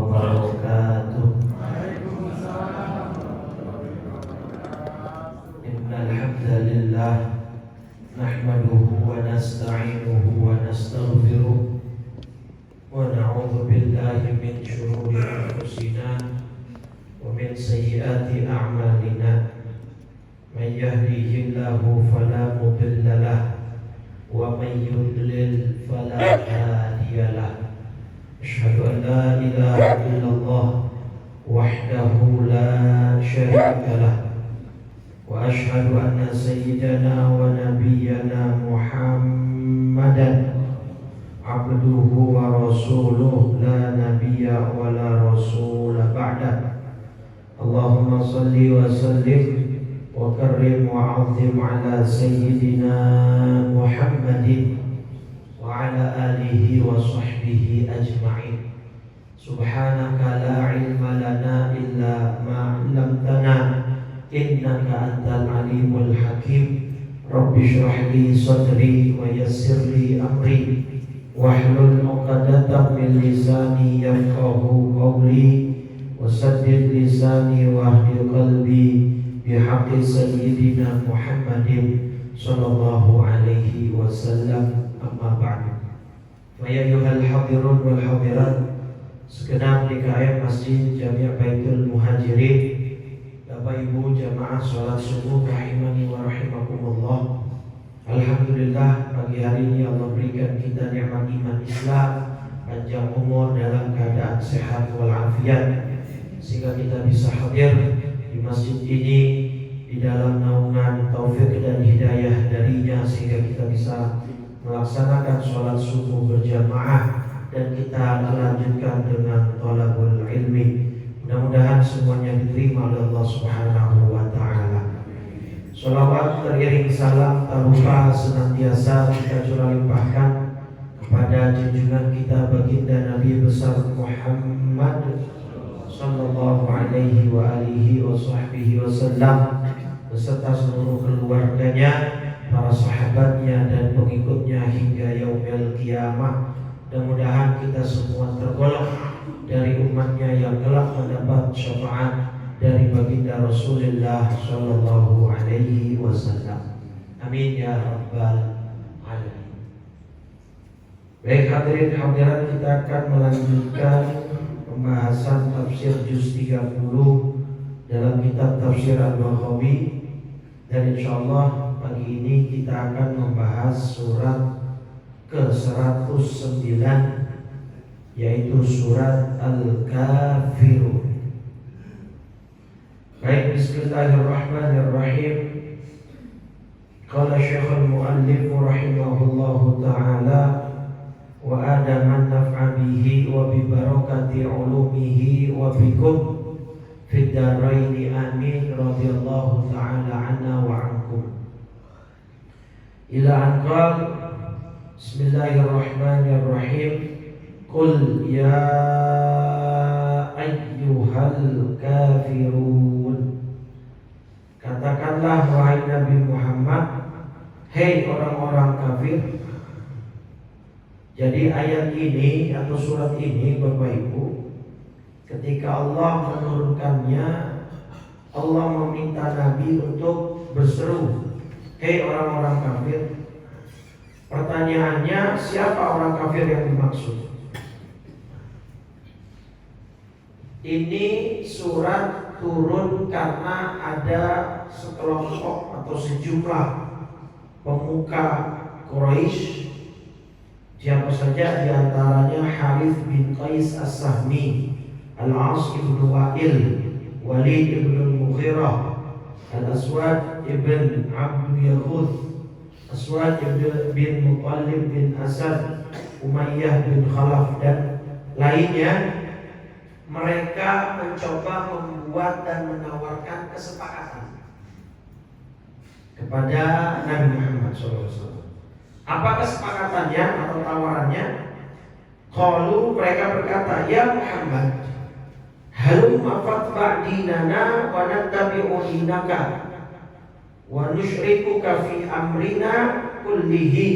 wabarakatuh. Innal hamdalillah nahmaduhu wa nasta'inuhu wa nastaghfiruh wa na'udzu billahi min shururi anfusina wa min sayyiati a'malina. Man yahdihillahu fala mudilla lahu wa man yudlil fala hadiya lahu. Asyhadu an la ilaha illallah wahdahu la syarika lahu wa asyhadu anna sayyidana wa nabiyyana Muhammadan abduhu wa rasuluh la nabiyya wa la rasula ba'da. Allahumma salli wa sallim wa karrim wa 'azzim ala sayyidina Muhammadin wa ala alihi wa sahbihi ajma'in. Subhanaka la ilma lana illa ma 'allamtana innaka antal alimul hakim. Rabbi shrah li sadri wa yassir li amri wahlul 'uqdatam min lisani yafqahu qawli wa saddid lisani wahdi qalbi bihaqqi sayyidina Muhammadin sallallahu alaihi wasallam. Amma ba'du. Fa ya ayyuhal hadirun wal hadirat, segenap DKM Masjid Jami' Baitul Muhajirin, Bapak Ibu jamaah salat subuh rahimani wa rahimakumullah. Alhamdulillah, pagi hari ini Allah berikan kita nikmat iman Islam, panjang umur dalam keadaan sehat walafiat, sehingga kita bisa hadir di masjid ini di dalam naungan taufik dan hidayah darinya, sehingga kita bisa melaksanakan sholat subuh berjamaah dan kita melanjutkan dengan thalabul ilmi. Mudah-mudahan semuanya diterima oleh Allah Subhanahu wa ta'ala. Sholawat teriring salam tak lupa senantiasa kita curah limpahkan kepada junjungan kita baginda Nabi besar Muhammad sallallahu alaihi wa alihi wa sahbihi wasallam beserta seluruh keluarganya, para sahabatnya dan pengikutnya hingga yaumil qiyamah. Mudah-mudahan kita semua tergolong dari umatnya yang kelak mendapat syafaat dari baginda Rasulullah sallallahu alaihi wasallam. Amin ya rabbal alamin. Baik hadirin hadirat, kita akan melanjutkan pembahasan tafsir juz 30 dalam kitab Tafsir Al-Baghawi, dan insyaallah pagi ini kita akan membahas surat ke-109, yaitu surat Al-Kafirun. Baik, bismillahirrahmanirrahim. Qala Syekhul Mu'allif rahimahullahu ta'ala wa adaman naf'a bihi wa bi barakati ulumihi wa bikum fid daraini amin radhiyallahu ta'ala anna wa ankum. Ila an qala bismillahirrahmanirrahim. Qul ya ayyuhal kafirun. Katakanlah wahai Nabi Muhammad, hei orang-orang kafir. Jadi ayat ini atau surat ini Bapak Ibu, ketika Allah menurunkannya, Allah meminta Nabi untuk berseru, hei orang-orang kafir. Pertanyaannya, siapa orang kafir yang dimaksud? Ini surat turun karena ada sekelompok atau sejumlah pemuka Quraisy, siapa saja diantaranya Harith bin Qais As-Sahmi, Al-As ibn Wa'il, Walid ibn Al-Mughirah, Al-Aswad ibn Abdul Yahud, Aswad bin Muttalib bin Asad, Umayyah bin Khalaf dan lainnya. Mereka mencoba membuat dan menawarkan kesepakatan kepada Nabi Muhammad SAW. Apa kesepakatannya atau tawarannya? Qalu, mereka berkata, ya Muhammad, halumma fatba' dinana wa nattabi'u dinaka wa nusyrikuka fi amrina kullihi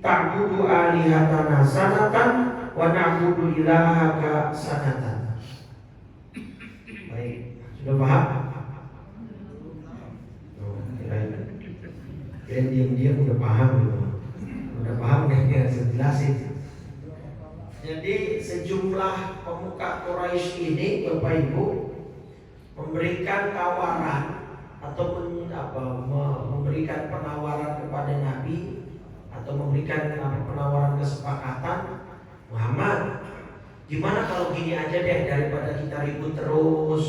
ta'budu alihatana sanatan wa na'budu ilahaka sanatan. Baik, sudah paham? Kirain diam-diam udah paham gitu. Udah paham ya, saya jelasin. Jadi sejumlah pemuka Quraisy ini, Bapak Ibu, memberikan tawaran atau memberikan penawaran kepada Nabi atau memberikan penawaran kesepakatan, Muhammad, gimana kalau gini aja deh, daripada kita ribut terus,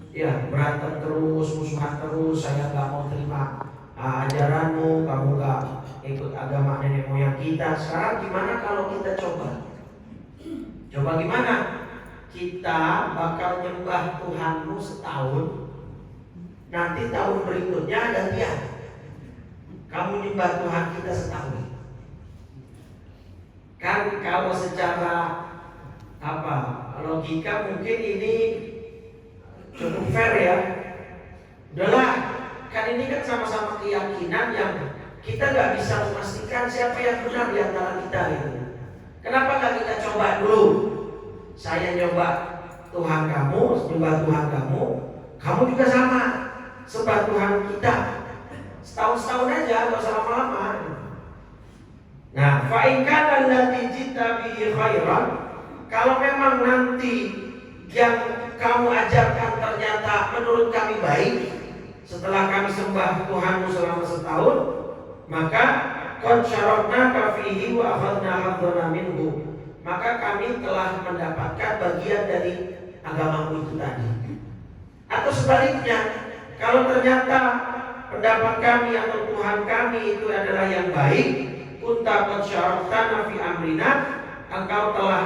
ya berantem terus, musuhan terus, saya nggak mau terima ajaranmu, kamu nggak ikut agama nenek moyang kita. Sekarang gimana kalau kita coba gimana? Kita bakal nyembah Tuhanmu setahun, nanti tahun berikutnya gantian kamu nyembah Tuhan kita setahun. Kan kalau secara logika mungkin ini cukup fair ya. Udahlah, kan ini kan sama-sama keyakinan yang kita nggak bisa memastikan siapa yang benar di antara kita gitu. Kenapa nggak kita coba dulu? Saya nyoba Tuhan kamu, nyembah Tuhan kamu, kamu juga sama, sembah Tuhan kita. Setahun aja, nggak usah lama-lama. Nah, fa in kana allati jita bihi khairan, kalau memang nanti yang kamu ajarkan ternyata menurut kami baik, setelah kami sembah Tuhanmu selama setahun, maka qad syarakna fihi wa akhadna hadzana minhu, maka kami telah mendapatkan bagian dari agamamu itu tadi. Atau sebaliknya, kalau ternyata pendapat kami atau Tuhan kami itu adalah yang baik, kunta qad syarakna fi amrina, engkau telah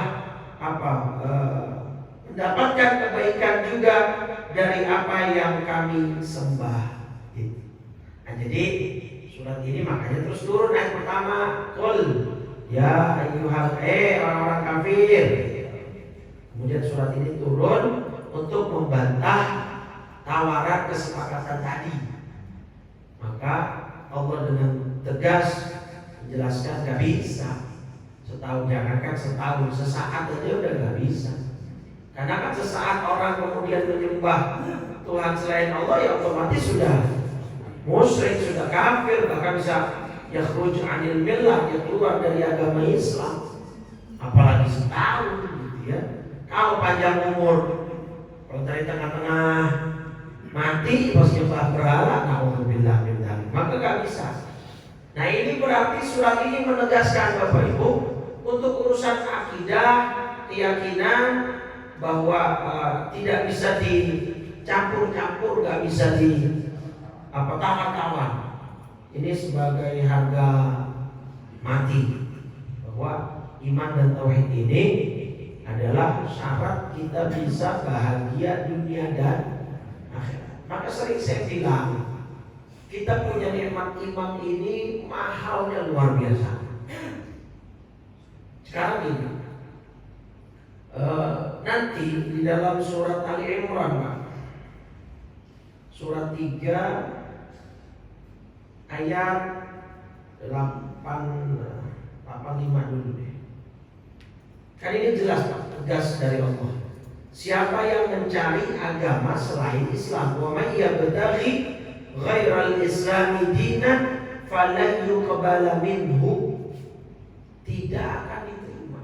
mendapatkan kebaikan juga dari apa yang kami sembah. Nah, jadi surat ini makanya terus turun ayat pertama, qul ya ayyuhal orang-orang kafir. Kemudian surat ini turun untuk membantah tawaran kesepakatan tadi. Maka Allah dengan tegas menjelaskan gak bisa setahun, jangankan setahun, sesaat aja udah gak bisa. Karena kan sesaat orang kemudian menyembah Tuhan selain Allah, ya otomatis sudah musyrik, sudah kafir, bahkan bisa yakhruj 'anil millah, dia keluar dari agama Islam. Apalagi setahun gitu ya. Kalau panjang umur, kalau dari tengah-tengah mati pas nyembah berhala, naudzubillah min dzalik, maka gak bisa. Nah, ini berarti surat ini menegaskan Bapak Ibu untuk urusan akidah, keyakinan bahwa tidak bisa dicampur-campur, gak bisa tawar-tawar. Ini sebagai harga mati, bahwa iman dan tauhid ini adalah syarat kita bisa bahagia dunia dan akhirat. Maka sering saya bilang, kita punya nikmat iman ini mahalnya luar biasa. Sekarang ini nanti di dalam surat Ali Imran, Pak, surat 3 ayat 85 dulu deh. Kan ini jelas, Pak, tegas dari Allah. Siapa yang mencari agama selain Islam, wa may yabtaghi ghairal islami dinan falan yuqbala minhu, tidak akan diterima.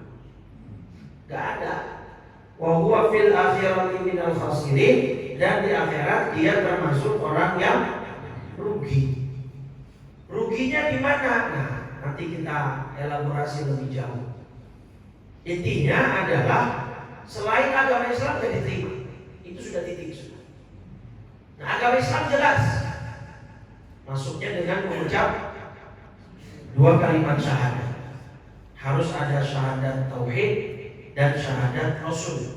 Gak ada. Wa huwa fil akhirati minal khasirin, dan di akhirat dia termasuk orang yang rugi. Ruginya di mana? Nah, nanti kita elaborasi lebih jauh. Intinya adalah selain agama Islam tidak diterima. Itu sudah titik sudah. Nah, agama Islam jelas masuknya dengan mengucap 2 kalimat syahadat. Harus ada syahadat tauhid dan syahadat rasul.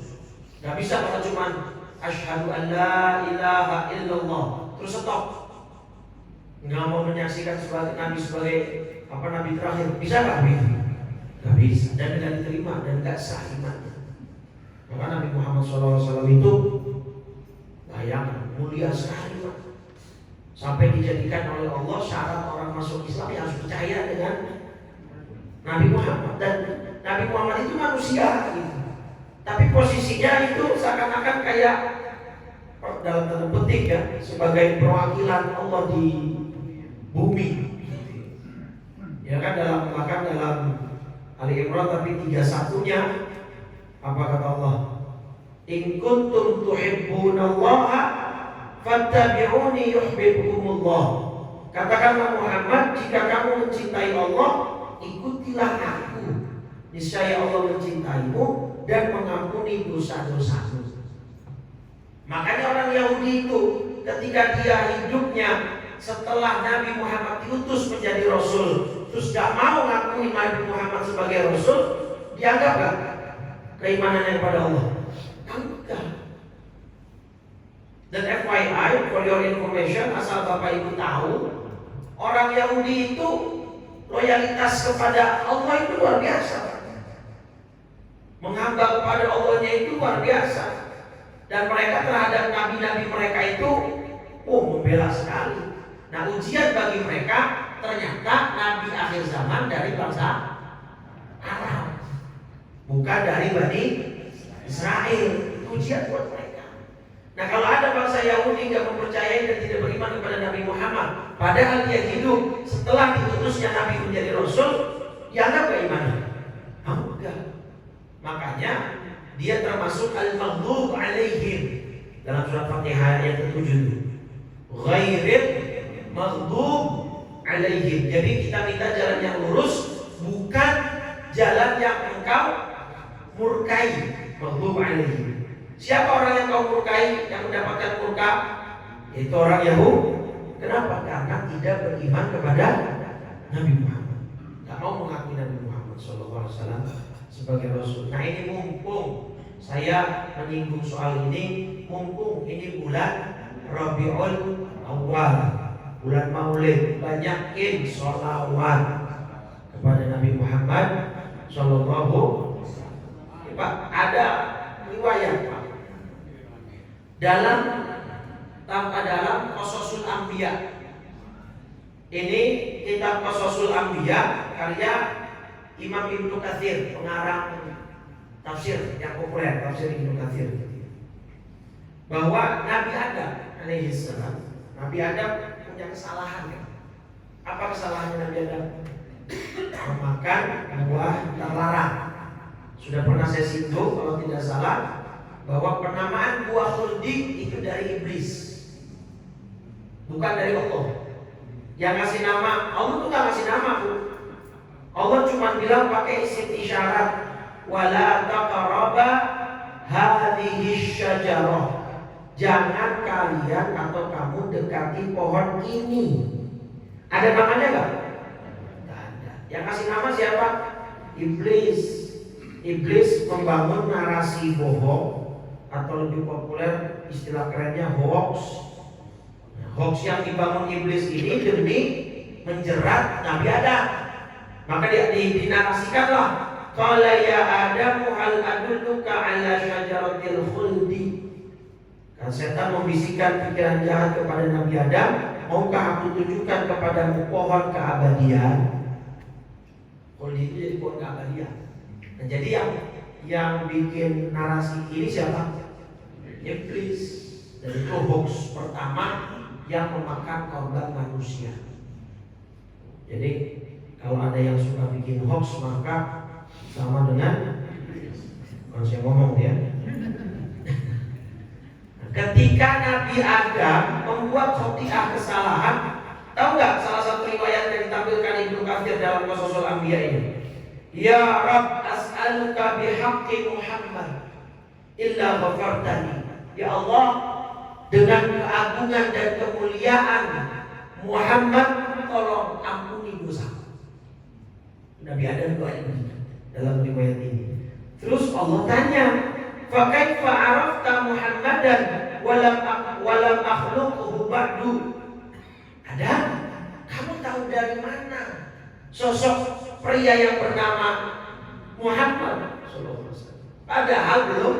Gak bisa kalau cuma asyhadu an la ilaha illallah terus stop. Nggak mau menyaksikan sebagai nabi, sebagai nabi terakhir, bisa nggak begitu? Nggak bisa, dan tidak diterima dan nggak sah imannya. Maka Nabi Muhammad SAW itu bayangkan mulia sekali, Pak, sampai dijadikan oleh Allah syarat orang masuk Islam yang harus percaya dengan Nabi Muhammad. Dan Nabi Muhammad itu manusia gitu. Tapi posisinya itu seakan-akan kayak dalam tanda petik ya, sebagai perwakilan Allah di bumi. Ya kan dalam Ali Imran tapi 31-nya apa kata Allah? In kuntum tuhibbunallaha fattabi'uni yuhibbukumullah. Katakanlah Muhammad, jika kamu mencintai Allah, ikutilah aku. Niscaya Allah mencintaimu dan mengampuni dosa-dosamu. Makanya orang Yahudi itu ketika dia hidupnya setelah Nabi Muhammad diutus menjadi Rasul, terus gak mau ngakui Nabi Muhammad sebagai Rasul, dianggap gak keimanannya kepada Allah? Enggak. Dan FYI, for your information, asal Bapak Ibu tahu, orang Yahudi itu loyalitas kepada Allah itu luar biasa. Menghamba kepada Allahnya itu luar biasa. Dan mereka terhadap nabi-nabi mereka itu membela sekali. Nah, ujian bagi mereka ternyata nabi akhir zaman dari bangsa Arab, bukan dari Bani Israel. Ujian buat mereka. Nah, kalau ada bangsa Yahudi yang mempercayai dan tidak beriman kepada Nabi Muhammad, padahal dia hidup setelah diutusnya Nabi menjadi Rasul, dianggap beriman? Enggak. Makanya dia termasuk al-maghdub alaihim dalam surat Fatihah ayat ke-7. Ghairil maghdub alaihim. Jadi kita minta jalan yang lurus, bukan jalan yang engkau murkai. Maghdub alaihim. Siapa orang yang kau murkai, yang mendapatkan murka? Itu orang Yahudi. Kenapa? Karena tidak beriman kepada Nabi Muhammad, tak mau mengakui Nabi Muhammad SAW sebagai Rasul. Nah, ini mumpung saya menyinggung soal ini, mumpung ini bulan Rabiul Awal, bulan Maulid, banyakin sholawat kepada Nabi Muhammad SAW. Pak, ada riwayat Pak dalam Qasasul Anbiya. Ini kitab Qasasul Anbiya karya Imam Ibnu Katsir, pengarang tafsir yang populer, tafsir Ibnu Katsir, bahwa Nabi Adam alaihissalam, Nabi Adam punya kesalahan ya. Apa kesalahannya Nabi Adam? Memakan buah terlarang. Sudah pernah saya singgung kalau tidak salah bahwa penamaan buah khuldi itu dari iblis, bukan dari Allah. Yang ngasih nama, Allah tuh gak ngasih nama Bu. Allah cuma bilang pakai isim isyarat, wala taqraba hadhihi syajarah. Jangan kalian atau kamu dekati pohon ini. Ada namanya gak? Gak ada. Yang kasih nama siapa? Iblis. Iblis membangun narasi bohong, atau lebih populer istilah kerennya hoax. Hoax yang dibangun iblis ini demi menjerat Nabi Adam. Maka dia dinarasikanlah, qala ya Adamu hal adulluka ala syajaratil khuldi. Kan setan membisikkan pikiran jahat kepada Nabi Adam, maukah aku tunjukkan kepadamu pohon keabadian? Khuldi itu jadi pohon keabadian. Nah, jadi yang bikin narasi ini siapa? Iblis. Dan itu hoax pertama yang memakan korban manusia. Jadi kalau ada yang suka bikin hoax, maka sama dengan kalau saya ngomong ya. Ketika Nabi Adam membuat khotiah kesalahan, tahu nggak salah satu riwayat yang ditampilkan Ibnu Katsir dalam Qasasul Anbiya ini? Ya Rabb, as'aluka bihaqqi Muhammad illa ghafartani. Ya Allah, dengan keagungan dan kemuliaan Muhammad, tolong ampuni dosa. Nabi Adam doanya begitu dalam riwayat ini. Terus Allah tanya, fa kaifa arafta Muhammadan walam akhluquhu ba'du? Adam, kamu tahu dari mana sosok pria yang bernama Muhammad sallallahu alaihi wasallam? Padahal belum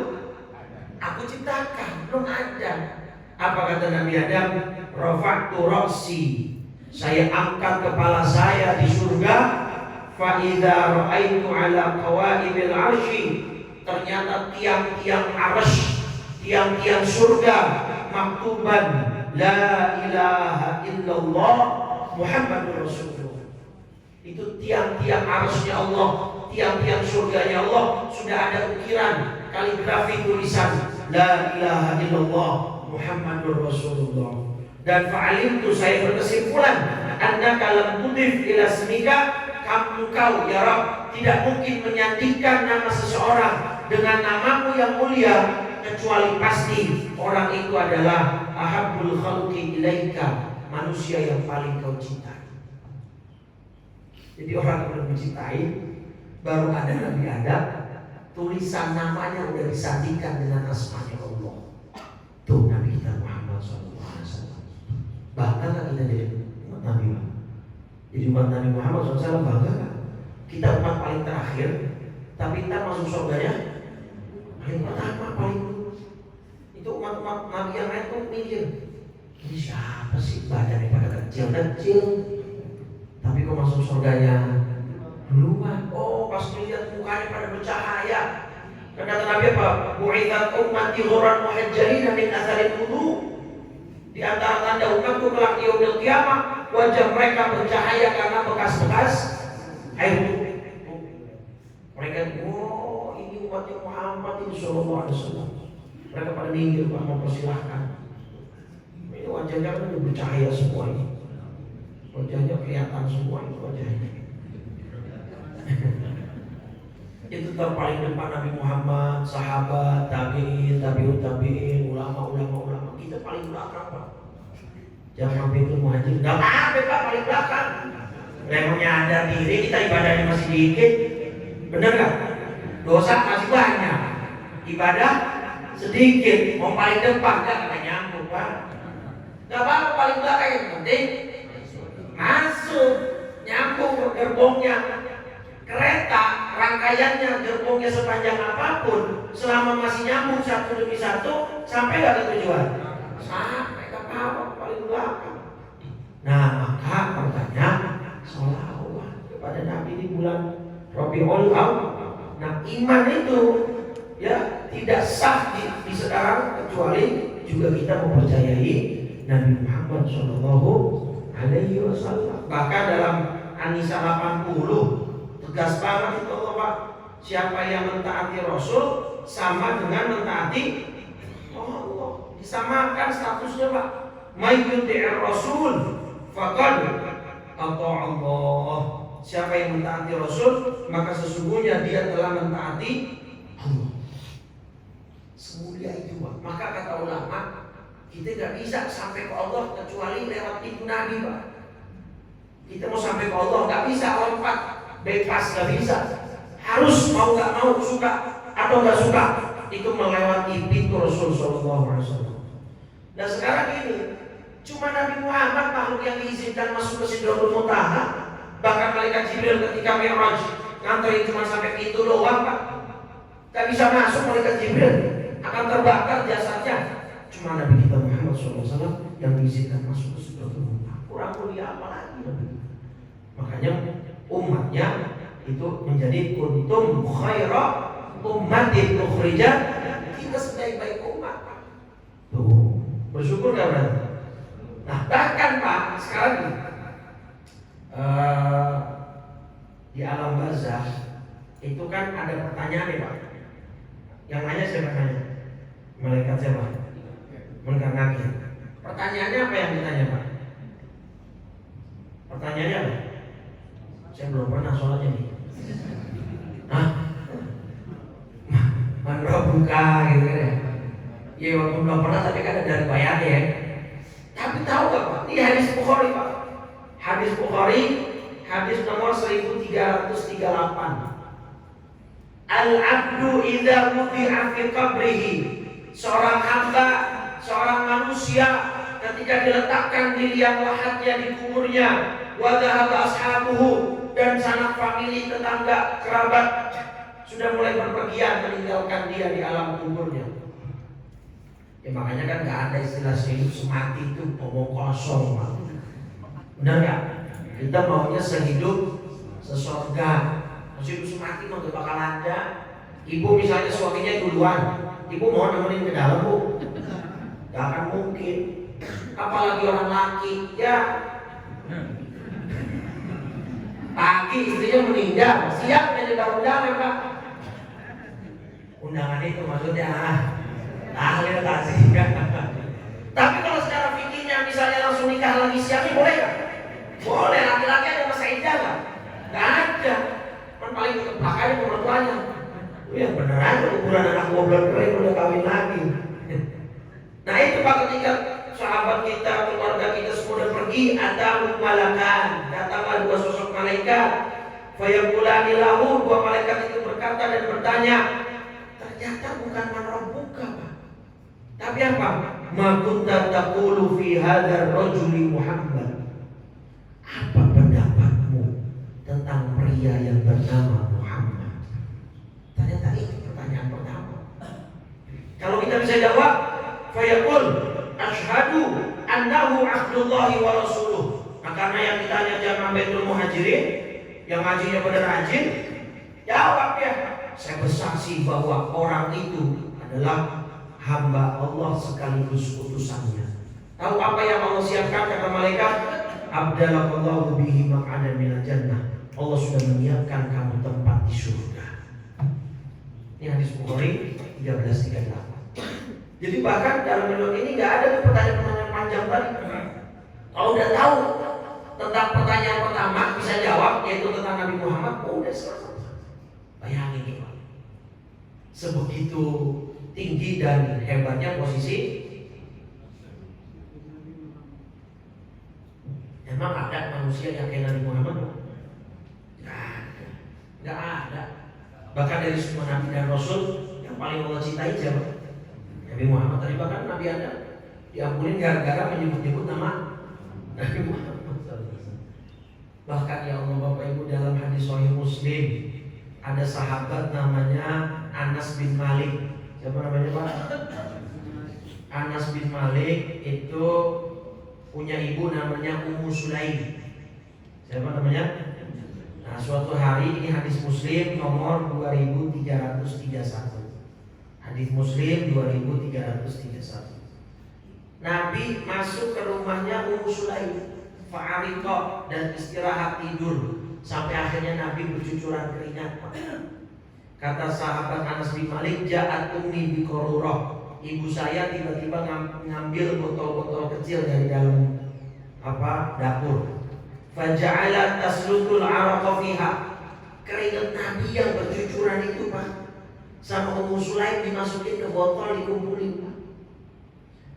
aku ciptakan, belum ada. Apa kata Nabi Adam? Rafa'tu ra'si, saya angkat kepala saya di surga. fa idza ra'aitu ala qawaibil arsy, ternyata tiang-tiang arsy, tiang-tiang surga maktuban la ilaha illallah Muhammadur Rasulullah. Itu tiang-tiang arsy-nya Allah, tiang-tiang surganya Allah sudah ada ukiran kaligrafi tulisan la ilaha illallah Muhammadur Rasulullah. Dan fa'alimtu, saya berkesimpulan, annaka lam tudif ila ismika, engkau ya Rabb tidak mungkin menyandingkan nama seseorang dengan namamu yang mulia, kecuali pasti orang itu adalah ahabbul khalqi ilaika, manusia yang paling kau cintai. Jadi orang yang belum mencintai, baru ada Nabi Adam, tulisan namanya udah disandingkan dengan asmanya Allah. Tuh Nabi kita Muhammad SAW. Bangga gak kita jadi umat Nabi Muhammad? Jadi umat Nabi Muhammad SAW bangga gak? Kita umat paling terakhir, tapi kita masuk surganya paling pertama, paling dulu. Itu umat-umat Nabi yang lain tuh mikir, ini siapa sih badannya pada kecil-kecil, tapi kok masuk surganya duluan? Oh, pas melihat mukanya pada bercahaya. Dan kata Nabi apa? Bu'ithat ummati ghurran muhajjalin min atharil wudu. Di antara tanda umatku kelak di yaumil qiyamah, wajah mereka bercahaya karena bekas-bekas air wudu. Mereka, oh ini umatnya Muhammad ini sallallahu alaihi wasallam. Mereka pada minggir, Pak, mempersilahkan. Ini wajahnya kan udah bercahaya semua ini. Wajahnya kelihatan semua itu wajahnya. Itu terpaling depan Nabi Muhammad, sahabat, tabi'in, tabi'ut tabi'in, ulama. Kita paling belakang, Pak. Jangan sampai itu muhajir. Enggak apa-apa, Pak, paling belakang. Memang nyadar diri kita ibadahnya masih dikit. Bener gak? Dosa masih banyak, ibadah sedikit. Mau paling depan gak nyambung, Pak. Gak apa-apa paling belakang, yang penting masuk, nyambung gerbongnya. Kereta rangkaiannya, gerbongnya sepanjang apapun, selama masih nyambung satu demi satu, sampai gak ke tujuan? Sampai, gak apa-apa, paling belakang. Nah, maka pertanyaan sholawat kepada Nabi di bulan Rabiul Awwal. Nah, iman itu ya tidak sah di sekarang, kecuali juga kita mempercayai Nabi Muhammad Shallallahu Alaihi Wasallam. Bahkan dalam An-Nisa 80 tegas banget itu Allah, Pak. Siapa yang mentaati Rasul sama dengan mentaati Allah. Disamakan statusnya, Pak. May yuti'ir Rasul faqad ata'a Allah. Siapa yang mentaati Rasul, maka sesungguhnya dia telah mentaati Allah. Semulia itu, Pak. Maka kata ulama, kita gak bisa sampai ke Allah kecuali lewat pintu Nabi, Pak. Kita mau sampai ke Allah gak bisa lompat bebas, gak bisa. Harus mau gak mau, suka atau gak suka, itu melewati pintu Rasul Sallallahu Alaihi Wasallam. Nah sekarang ini cuma Nabi Muhammad makhluk yang diizinkan masuk ke Sidratul Muntaha. Bahkan malaikat Jibril ketika Mi'raj nganterin cuma sampai pintu doang, Pak. Gak bisa masuk malaikat Jibril, akan terbakar jasadnya. Cuma Nabi kita Muhammad SAW yang diizinkan masuk ke Sidratul Muntaha. Kurang lebih apa lagi Nabi? Makanya umatnya itu menjadi kuntum khaira ummatin ukhrijat, kita sebaik-baik umat, Pak. Tuh, bersyukur gak berarti? Nah bahkan, Pak, sekarang di alam barzah itu kan ada pertanyaan nih, Pak. Yang nanya siapa nanya? Malaikat siapa? Munkar Nakir. Pertanyaannya apa yang ditanya, Pak? Pertanyaannya apa? Saya belum pernah soalnya nih. Hah? Man rabbuka gitu kan ya? Ya walaupun belum pernah, tapi kan ada riwayatnya ya. Tapi tahu gak, Pak? Ini hadis Bukhari, Pak. Hadis Bukhari, hadis nomor 1338. Al-abdu idza wudi'a fi qabrihi. Seorang hamba, seorang manusia ketika diletakkan di liang lahatnya di kuburnya, wa dhahaba ashabuhu, dan sanak famili, tetangga, kerabat sudah mulai berpergian meninggalkan dia di alam kuburnya. Ya makanya kan nggak ada istilah sehidup semati, itu omong kosong, Pak. Benar nggak? Kita maunya sehidup sesorga. Masih udah mati mah gak bakal ada. Ibu misalnya suaminya duluan, ibu mau nemenin ke dalam bu? Gak akan mungkin. Apalagi orang laki, ya. Pagi istrinya meninggal, siang jadi undangan pak. Undangan itu maksudnya ahli kasih. Tapi kalau secara fikihnya misalnya langsung nikah lagi siangnya boleh nggak? Boleh, laki-laki ada masa iddah nggak? Nggak ada. Kan paling kepakaian sama tuanya. Yang bener aja ukuran anak goblok keren udah kawin lagi. Nah itu pak, ketika sahabat kita, keluarga kita semua udah pergi, ada malakan, datanglah dua sosok malaikat. Fayaqulani lahu, dua malaikat itu berkata dan bertanya, ternyata bukan man rabbuka pak, tapi apa? Ma kunta taqulu fi hadzal rajuli Muhammad. Apa pendapatmu tentang pria yang bernama Muhammad? Ternyata itu pertanyaan pertama. Kalau kita bisa jawab, fayaqul asyhadu annahu abdullahi wa rasuluh. Nah, karena yang ditanya jamaah Baitul Muhajirin, yang ngajinya pada rajin, jawab ya, saya bersaksi bahwa orang itu adalah hamba Allah sekaligus utusannya. Tahu apa yang Allah siapkan kata malaikat? Abdalakallahu bihi maq'adan minal jannah. Allah sudah menyiapkan kamu tempat di surga. Ini hadis Bukhari 1338. Jadi bahkan dalam riwayat ini nggak ada pertanyaan-pertanyaan panjang tadi. Kalau udah tahu tentang pertanyaan pertama bisa jawab, yaitu tentang Nabi Muhammad, udah selesai. Bayangin nih Pak, sebegitu tinggi dan hebatnya posisi. Emang ada manusia yang kayak Nabi Muhammad? Nggak ada. Bahkan dari semua Nabi dan Rasul yang paling Allah cintai siapa? Nabi Muhammad. Tadi bahkan Nabi Adam diampunin gara-gara menyebut-nyebut nama Nabi Muhammad. Bahkan ya Allah Bapak Ibu, dalam hadis Sahih Muslim ada sahabat namanya Anas bin Malik. Siapa namanya Pak? Anas bin Malik itu punya ibu namanya Ummu Sulaim. Siapa namanya? Nah, suatu hari, ini hadis Muslim nomor 2331. Hadis Muslim 2331. Nabi masuk ke rumahnya Ummu Sulaim, fa'ariqa, dan istirahat tidur sampai akhirnya Nabi bercucuran keringat. Kata sahabat Anas bin Malik, ja'at ummi bi qarurah. Ibu saya tiba-tiba ngambil botol-botol kecil dari dalam dapur. Faja'alat taslutul araqa fiha. Keringat Nabi yang bercucuran itu Pak, sama Ummu Sulaim dimasukin ke botol, dikumpulin Pak.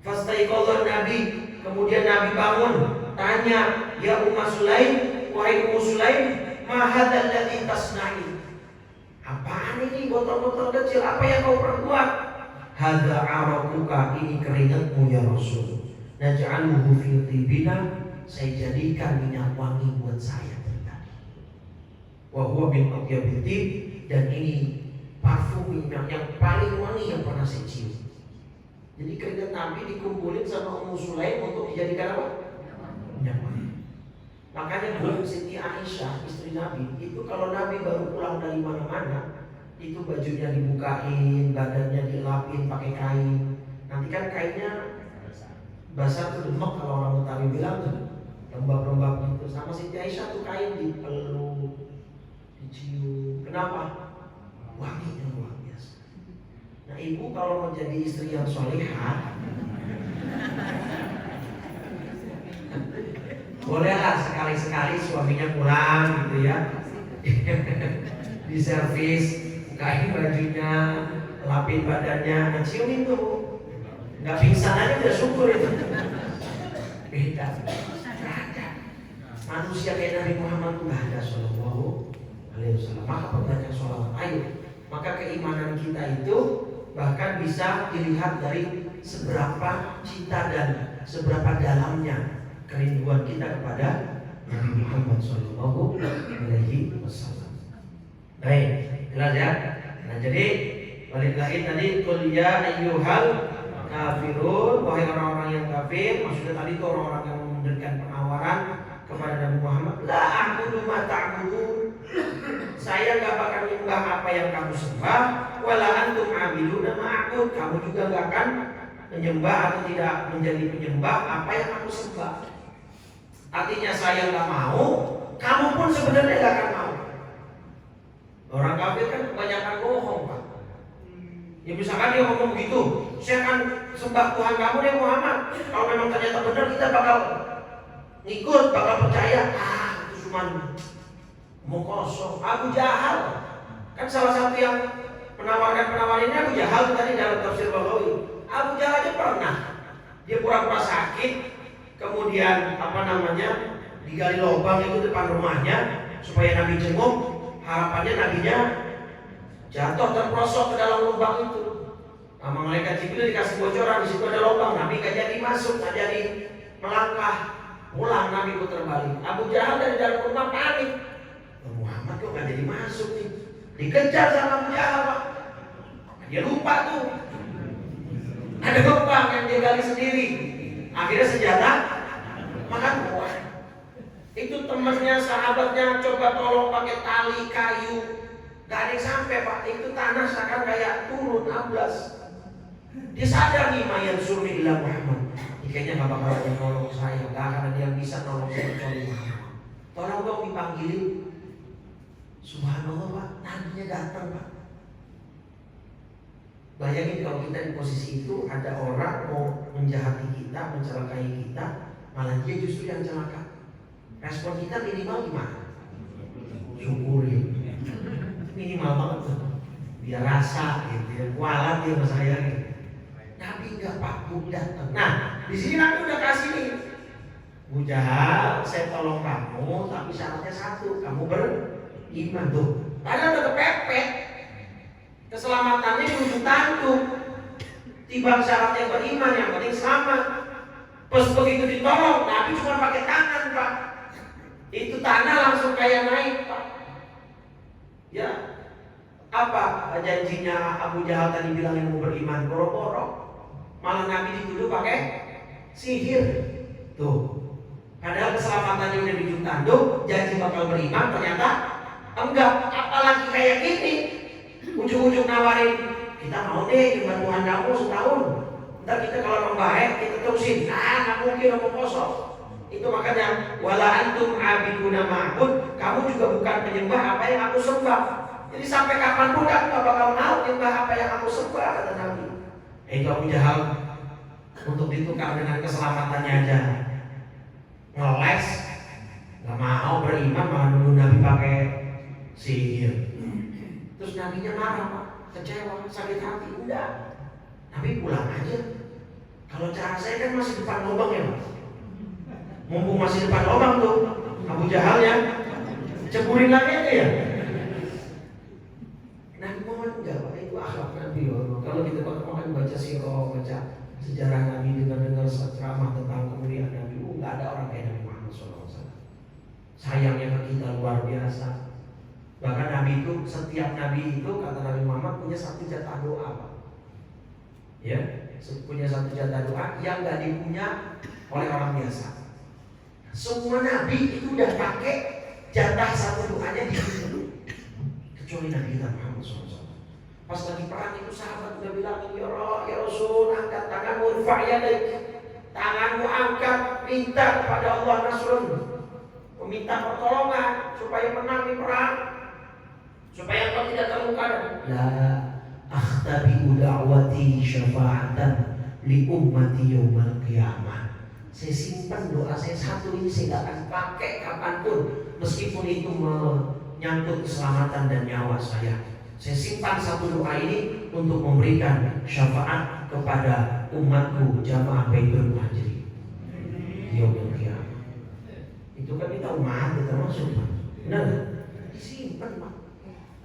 Fastaiqadha Nabi, kemudian Nabi bangun, tanya, ya Ummu Sulaim, wahai Ummu Sulaim, ma hadzal ladzi tasna'i? Apaan ini botol-botol kecil? Apa yang kau perbuat? Hadza araquka, ini keringatmu ya Rasul. Naj'aluhu fi tibina, saya jadikan minyak wangi buat saya pribadi. Wa huwa min atyabil tib, dan ini parfum minyak yang paling wangi yang pernah saya cium. Jadi keringat Nabi dikumpulin sama Ummu Sulaim untuk dijadikan apa? Minyak wangi. Makanya dulu Siti Aisyah, istri Nabi, itu kalau Nabi baru pulang dari mana-mana, itu bajunya dibukain, badannya dilapin pakai kain. Nanti kan kainnya basah tuh, demek kalau orang Betawi bilang tuh, lembab-lembab gitu. Sama Siti Aisyah tuh kain dipeluk, dicium. Kenapa? Wanginya luar biasa. Nah ibu kalau menjadi istri yang solehah, bolehlah sekali-sekali suaminya pulang gitu ya, diservis, bukain bajunya, lapin badannya, ngeciumin tuh. Nggak pingsan aja udah syukur itu. Beda. Nggak ada. Manusia kayak Nabi Muhammad tuh nggak ada, sallallahu alaihi wasallam. Maka perbanyak sholawat. Ayo. Maka keimanan kita itu bahkan bisa dilihat dari seberapa cinta dan seberapa dalamnya kerinduan kita kepada Nabi Muhammad sallallahu alaihi wasallam. Baik, jelas ya. Nah, jadi balik lagi tadi, qul ya ayyuhal kafirun, wahai orang-orang yang kafir. Maksudnya tadi itu orang-orang yang memberikan penawaran kepada Nabi Muhammad, la a'budu ma ta'budun, Saya nggak bakal menyembah apa yang kamu sembah, wala antum abiduna ma'bud. Kamu juga nggak akan menyembah atau tidak menjadi penyembah apa yang aku sembah. Artinya saya nggak mau, kamu pun sebenarnya nggak akan mau. Orang kafir kan kebanyakan bohong, Pak. Ya misalkan dia ngomong begitu, saya akan sembah Tuhan kamu deh Muhammad. Kalau memang ternyata benar, kita bakal ngikut, bakal percaya. Itu cuma mau kosong. Abu Jahal kan salah satu yang penawaran ini Abu Jahal tadi dalam tafsir Baghawi. Abu Jahal aja pernah dia pura-pura sakit, kemudian digali lubang itu depan rumahnya supaya Nabi jenguk, harapannya nabinya jatuh terprosok ke dalam lubang itu. Sama malaikat Jibril dikasih bocoran, di situ ada lubang, Nabi gak jadi masuk, gak jadi melangkah, pulang Nabi putar balik. Abu Jahal dari dalam rumah panik, Muhammad kok gak jadi masuk nih, dikejar sama Abu Jahal, Pak. Dia lupa tuh ada lubang yang dia gali sendiri. Akhirnya senjata makan buah. Itu temannya, sahabatnya coba tolong pakai tali kayu, gak ada yang sampai, Pak. Itu tanah seakan kayak turun amblas. Dia sadar nih, mayan surni ila Muhammad. Kayaknya gak bakal ada yang nolong saya, gak akan ada yang bisa nolong saya kecuali Muhammad. Tolong dong dipanggilin. Subhanallah, Pak, nabinya datang, Pak. Bayangin kalau kita di posisi itu, ada orang mau menjahati kita, mencelakai kita, malah dia justru yang celaka. Respon kita minimal gimana? Syukuri. Minimal banget tuh. Biar rasa gitu ya, kualat dia sama saya gitu. Nabi gak patuh datang. Nah, di sini Nabi udah kasih nih, Abu Jahal, saya tolong kamu, tapi syaratnya satu, kamu beriman tuh. Padahal udah kepepet. Keselamatannya ujung tanduk. Timbang syaratnya beriman, yang penting selamat. Pas begitu ditolong, Nabi cuma pakai tangan, Pak. Itu tanah langsung kayak naik, Pak. Ya, apa janjinya Abu Jahal tadi bilang yang mau beriman? Boro-boro. Malah Nabi dituduh pakai sihir. Tuh. Padahal keselamatannya udah di ujung tanduk, janji bakal beriman, ternyata enggak. Apalagi kayak gini, ujung-ujung nawarin, kita mau deh nyembah Tuhan kamu setahun. Ntar kita kalau membaik, kita terusin. Nggak mungkin omong kosong. Itu makanya wala antum abiduna ma'bud. Kamu juga bukan penyembah apa yang aku sembah. Jadi sampai kapanpun kamu gak bakal mau nyembah apa yang aku sembah, kata Nabi. Itu Abu Jahal untuk ditukar dengan keselamatannya aja ngeles, gak mau beriman, malah dulu Nabi pakai sihir. Terus Nabinya marah, Pak, kecewa, sakit hati. Udah, Nabi pulang aja. Kalau cara saya kan masih depan lubang ya, Pak. Mumpung masih depan lubang tuh, Abu Jahal ya ceburin lagi aja ya. Nabi Muhammad enggak, Pak, itu akhlak Nabi loh. Kalau kita makan baca sirah, baca sejarah Nabi, dengar ceramah tentang kemuliaan Nabi, enggak ada orang kayak Nabi Muhammad SAW. Sayangnya ke kita luar biasa. Bahkan Nabi itu, setiap Nabi itu, kata Nabi Muhammad, punya satu jatah doa, Pak. Ya, punya satu jatah doa yang gak dipunya oleh orang biasa. Semua Nabi itu udah pakai jatah satu doanya di situ, kecuali Nabi kita Muhammad SAW. Pas lagi perang itu sahabat udah bilang, ya Rasul, angkat tanganmu, tanganmu angkat, minta kepada Allah nasrun, meminta pertolongan supaya menang di perang, supaya engkau tidak terluka. La akhtabi'u da'wati syafa'atan li ummati yawmal qiyamah. Saya simpan doa saya satu ini, saya gak akan pakai kapanpun, meskipun itu menyangkut keselamatan dan nyawa saya. Saya simpan satu doa ini untuk memberikan syafaat kepada umatku jamaah Baitul Muhajirin di yaumil qiyamah. Itu kan kita umat, kita masuk, Pak. Benar? Disimpan, Pak.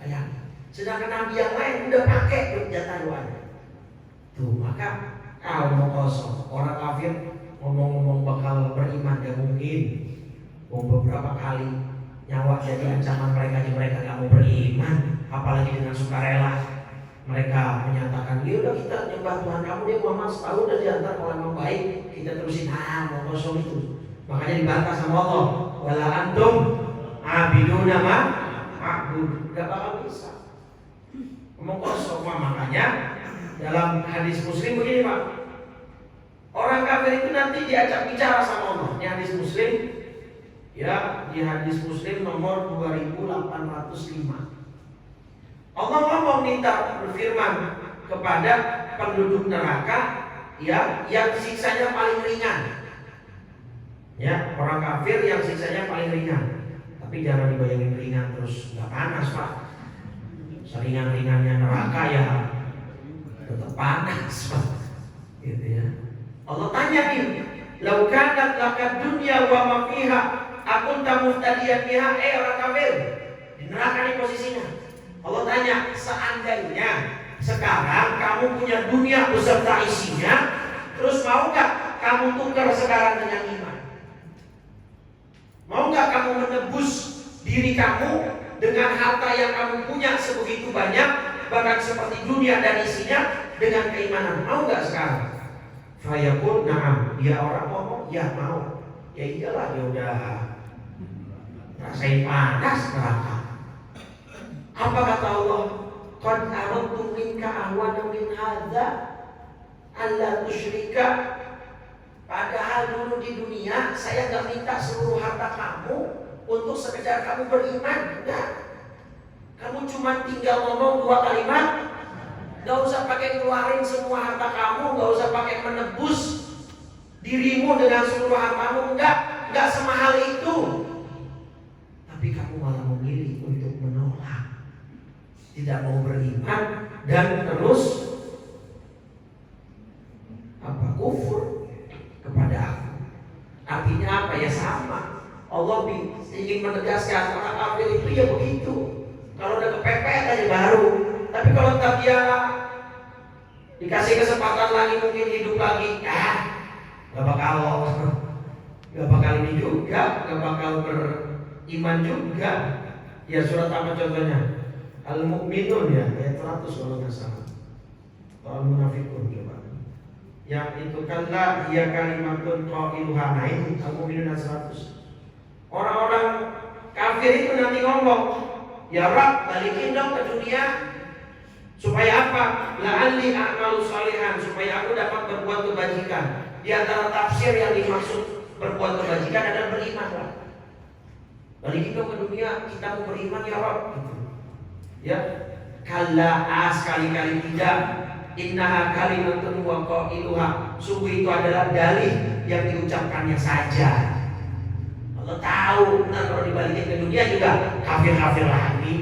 Ayah. Sedangkan Nabi yang lain udah pakai jatah doanya. Tuh, maka kalau mau kosong, orang kafir ngomong-ngomong bakal beriman, gak mungkin. Beberapa kali nyawa jadi ancaman mereka aja, mereka gak mau beriman. Apalagi dengan sukarela mereka menyatakan, ya udah kita nyembah Tuhan kamu deh Muhammad setahun aja, ntar kalau emang baik kita terusin. Mau kosong itu. Makanya dibantah sama Allah, wala antum abiduna ma'bud, nggak bakal bisa. Ngomong kosong. Makanya dalam hadis Muslim begini Pak, orang kafir itu nanti diajak bicara sama Allah. Ini hadis Muslim, ya, di hadis Muslim nomor 2805. Allah ngomong, minta berfirman kepada penduduk neraka, ya, yang siksanya paling ringan. Ya, orang kafir yang siksanya paling ringan. Tapi jangan dibayangin ringan terus nggak panas Pak. Seringan-ringannya neraka ya tetap panas Pak. Gitu ya. Allah tanya nih, "Lau kanat laka dunya wa ma fiha, akunta muftadiyan biha?" Orang kafir di neraka nih posisinya. Allah tanya, seandainya sekarang kamu punya dunia beserta isinya, terus mau gak kamu tukar sekarang dengan iman? Mau gak kamu menebus diri kamu dengan harta yang kamu punya sebegitu banyak, bahkan seperti dunia dan isinya, dengan keimanan? Mau gak sekarang? Fayaqul na'am. Dia orang ngomong, ya mau. Ya iyalah, dia udah rasain panas neraka. Apa kata Allah? Qad aradtu minka ahwana min hadza alla tusyrika. Padahal dulu di dunia saya gak minta seluruh harta kamu untuk sekedar kamu beriman. Enggak. Kamu cuma tinggal ngomong 2 kalimat, gak usah pakai keluarin semua harta kamu, gak usah pakai menebus dirimu dengan seluruh hartamu. Enggak semahal itu. Tapi kamu malah memilih untuk menolak, tidak mau beriman dan terus kufur kepada aku. Artinya apa? Ya sama. Allah ingin menegaskan orang kafir itu ya begitu. Kalau udah kepepet aja baru. Tapi kalau tak dia dikasih kesempatan lagi, mungkin hidup lagi, gak bakal ini juga, gak bakal beriman juga. Ya surat apa contohnya? Al-Mu'minun ya, ayat 100 kalau nggak salah. Al-Munafiqun coba. Yang itu kalla ya kalimatun qailuha nain. Al-Mu'minun ayat 100. Orang-orang kafir itu nanti ngomong, ya Rabb, balikin dong ke dunia. Supaya apa? La'alli a'malu salihan, supaya aku dapat berbuat kebajikan. Di antara tafsir yang dimaksud berbuat kebajikan adalah beriman. Balikin dong ke dunia, kita mau beriman ya Rabb. Gitu. Ya, kalla sekali-kali tidak. Innaha kalimatun wa qailuha. Sungguh itu adalah dalih yang diucapkannya saja. Allah tahu, nah kalau dibalikin ke dunia juga kafir-kafir lagi.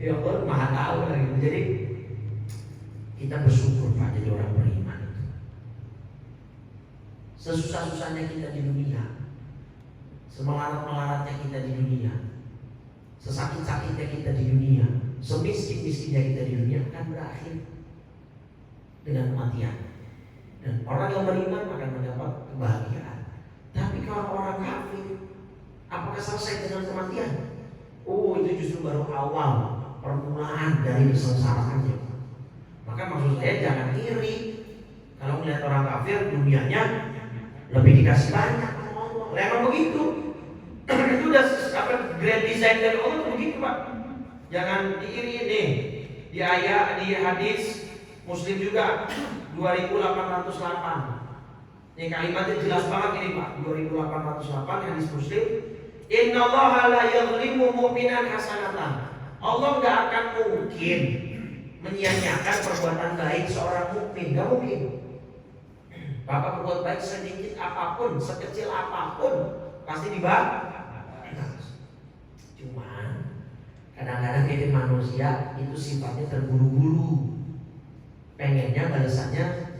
Ya Allah Maha tahu lagi. Jadi kita bersyukur Pak jadi orang beriman. Sesusah-susahnya kita di dunia, semelarat-melaratnya kita di dunia, sesakit-sakitnya kita di dunia, semiskin-miskinnya kita di dunia akan berakhir dengan kematian. Dan orang yang beriman akan mendapat kebahagiaan. Tapi kalau orang kafir, apakah selesai dengan kematian? Oh, itu justru baru awal permulaan dari kesengsaraannya. Maka maksud saya jangan iri kalau melihat orang kafir dunianya lebih dikasih banyak sama Allah. Memang begitu. Itu udah grand design dari Allah tuh begitu Pak. Jangan diiri nih. Di ayat di hadis Muslim juga 2808. Ini kalimatnya jelas banget ini Pak. 2808 hadis Muslim. Innallaha la yadhlimu mu'minan hasanatan. Allah nggak akan mungkin menyia-nyiakan perbuatan baik seorang mukmin, nggak mungkin. Bapak berbuat baik sedikit apapun, sekecil apapun, pasti dibalas. Cuman kadang-kadang kita manusia itu sifatnya terburu-buru, pengennya balasannya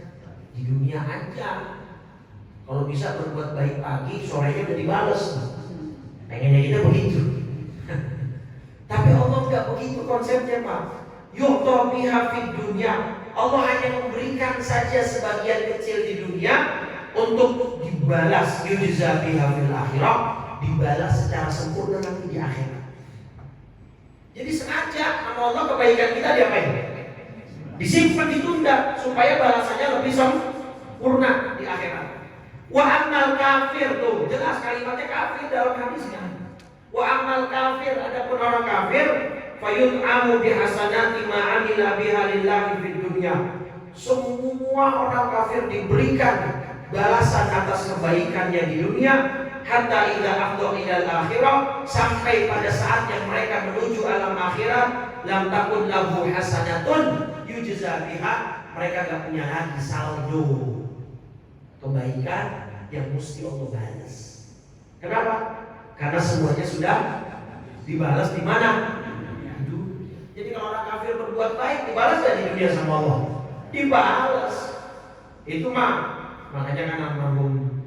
di dunia aja. Kalau bisa berbuat baik pagi, sorenya udah dibales. Pengennya kita begitu. Tapi Allah nggak begitu konsepnya Pak. Yu'ta biha fid dunya. Allah hanya memberikan saja sebagian kecil di dunia untuk dibalas yujza biha fil akhirah, dibalas secara sempurna nanti di akhirat. Jadi sengaja sama Allah kebaikan kita diapain? Disimpan, ditunda supaya balasannya lebih sempurna di akhirat. Wa annal kafir, tuh jelas kalimatnya kafir dalam hadisnya. Wa amal kafir, adapun orang kafir, fayut'amu bihasanati ma amila biha lillahi fid dunya. Semua orang kafir diberikan balasan atas kebaikannya di dunia, hatta idza afdha ilal akhirah, sampai pada saat yang mereka menuju alam akhirat, lam takun lahu hasanatun yujza biha, mereka gak punya lagi saldo kebaikan yang mesti Allah balas. Kenapa? Karena semuanya sudah dibalas di mana? Jadi kalau orang kafir berbuat baik, dibalas gak di dunia sama Allah? Dibalas. Itu makanya kan almarhum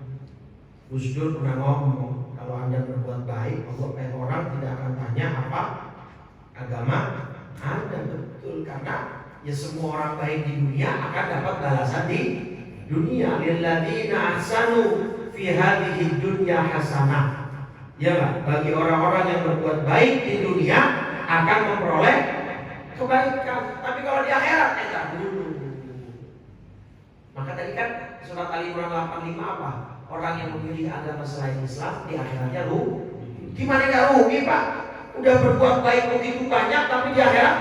Gus Dur pernah ngomong, kalau Anda berbuat baik, Allah orang tidak akan tanya apa agama Anda. Betul, karena ya semua orang baik di dunia akan dapat balasan di dunia. Lilladzina ahsanu fi hadhihi dunya hasanah. Ya Pak, bagi orang-orang yang berbuat baik di dunia akan memperoleh kebaikan. Tapi kalau di akhirat enggak dulu. Maka tadi kan surat Al-Imran 85 apa? Orang yang memilih agama selain Islam di akhiratnya rugi. Gimana gak rugi Pak? Udah berbuat baik begitu banyak tapi di akhirat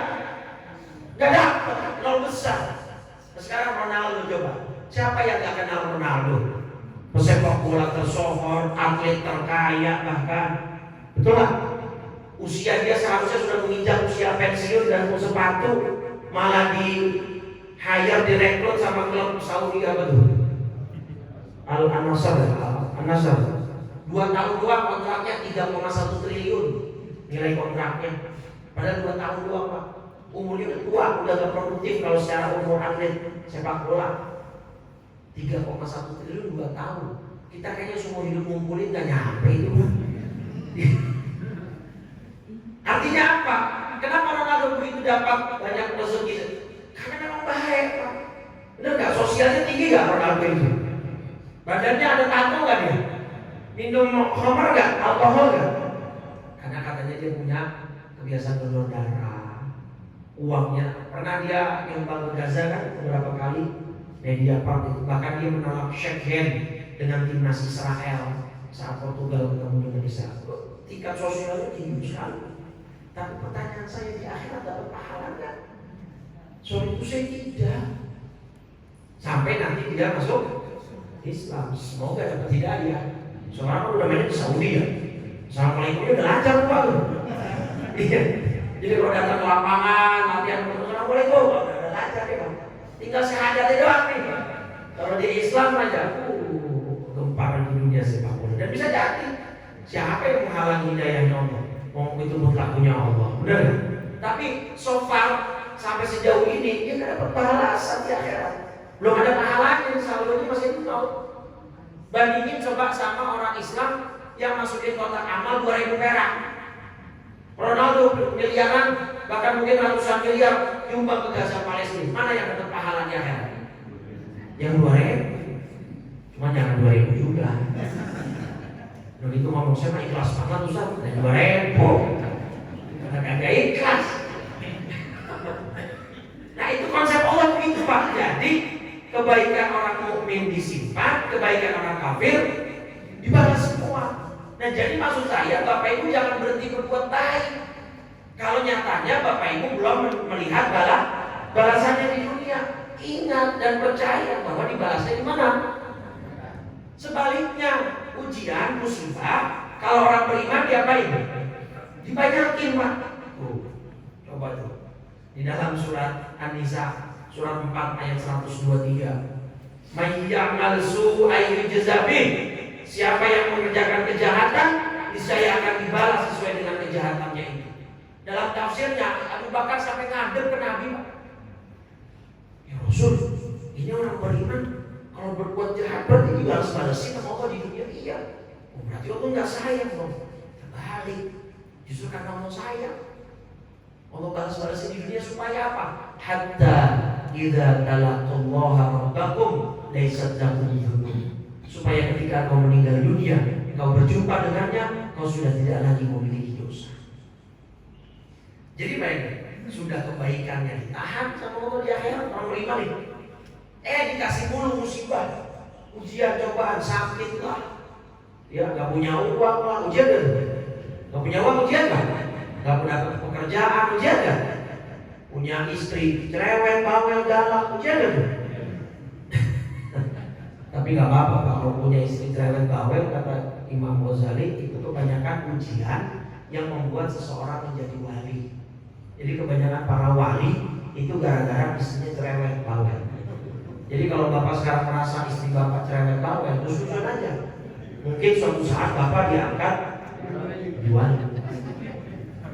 gak dapat, nol besar. Sekarang Ronaldo coba. Siapa yang gak kenal Ronaldo? Pesepak bola tersohor, atlet terkaya bahkan. Betul gak? Usia dia seharusnya sudah menginjak usia pensiun dan mau sepatu, malah di hire direkrut sama klub Saudi apa tuh? Al-Nassr. 2 tahun doang kontraknya 3,1 triliun nilai kontraknya. Padahal 2 tahun doang Pak. Umurnya udah tua, udah gak produktif kalau secara umur atlet sepak bola. 3,1 triliun 2 tahun. Kita kayaknya semua hidup ngumpulin gak nyampe itu. Artinya apa? Kenapa Ronaldo begitu dapat banyak rezeki? Karena memang baik Pak. Bener gak? Sosialnya tinggi gak Ronaldo itu? Badannya ada tato gak dia? Minum khamar gak? Alkohol gak? Karena katanya dia punya kebiasaan donor darah. Uangnya, pernah dia nyumbang ke Gaza kan beberapa kali, media part itu. Bahkan dia menolak shake hand dengan timnas Israel saat Portugal ketemu dengan Israel. Tingkat sosialnya tinggi sekali. Tapi pertanyaan saya, di akhirat dapat pahala gak? Soal itu saya tidak. Sampai nanti dia masuk Islam, semoga dapat hidayah. Soalnya udah banyak di Saudi ya. Assalamualaikumnya udah lancar Pak. Iya. Jadi kalau datang ke lapangan, latihan Assalamualaikum, udah lancar ya Pak. Tinggal syahadatnya doang nih. Kalau di Islam aja, gempar di dunia sepak bola. Dan bisa jadi siapa yang menghalangi hidayahnya Allah? Mau itu mutlak punya Allah, benar? Tapi so far sampai sejauh ini dia nggak dapat balasan di akhirat. Belum ada pahalanya, saldonya masih nol. Bandingin coba sama orang Islam yang masukin kotak amal 2.000 perak. Ronaldo miliaran, bahkan mungkin ratusan miliar nyumbang ke Gaza Palestina. Mana yang dapat pahala di akhirat? Yang 2.000. Cuma jangan 2.000 juga. Dan itu ngomong saya mah ikhlas banget Ustaz. Dan 2.000. Karena kagak ikhlas. Nah itu konsep Allah begitu Pak. Jadi kebaikan orang mukmin disimpan, kebaikan orang kafir dibalas semua. Nah jadi maksud saya Bapak Ibu jangan berhenti berbuat baik kalau nyatanya Bapak Ibu belum melihat balasannya di dunia. Ingat dan percaya bahwa dibalasnya di mana? Sebaliknya, ujian, musibah, kalau orang beriman diapain? Dibanyakin Pak. Coba tuh di dalam surat An-Nisa surat 4 ayat 123. May ya'mal su'an yujza bih. Siapa yang mengerjakan kejahatan, niscaya akan dibalas sesuai dengan kejahatannya itu. Dalam tafsirnya Abu Bakar sampai ngadep ke Nabi. Ya Rasul, ini orang beriman kalau berbuat jahat berarti dibalas-balasin sama Allah di dunia. Iya. Berarti Allah nggak sayang dong. Terbalik. Justru karena Allah sayang, Allah balas-balasin di dunia supaya apa? Hatta idza talaqallaha rabbakum laysat lakum dzunub. Supaya ketika kau meninggal dunia, kau berjumpa dengannya, kau sudah tidak lagi memiliki dosa. Jadi baik, sudah kebaikannya ditahan sama Allah di akhirat, orang beriman itu. Dikasih mulu musibah, ujian, cobaan, sakit lah, ya nggak punya uang lah, ujian dan Gak punya uang ujian gak? Gak punya pekerjaan ujian gak? Punya istri cerewet, bawel, galak ujian gak? Tapi gak apa-apa kalau punya istri cerewet, bawel, kata Imam Ghazali, itu kebanyakan ujian yang membuat seseorang menjadi wali. Jadi kebanyakan para wali itu gara-gara istrinya cerewet, bawel. Jadi kalau bapak sekarang merasa istri bapak cerewet, bawel, terus susun aja. Mungkin suatu saat bapak diangkat jual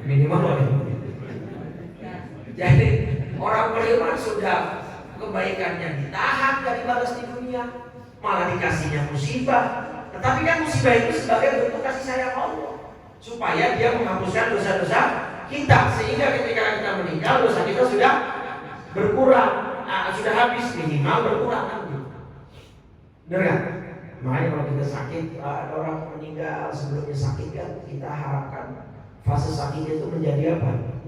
minimal. Jadi orang beriman sudah kebaikannya ditahan dari balas di dunia, malah dikasihnya musibah. Tetapi kan musibah itu sebagai bentuk kasih sayang Allah, supaya dia menghapuskan dosa-dosa kita, sehingga ketika kita meninggal dosa kita sudah berkurang, sudah habis, minimal berkurang kan? Benar kan? Makanya kalau kita sakit, ada orang meninggal sebelumnya sakit kan, kita harapkan fase sakitnya itu menjadi apa?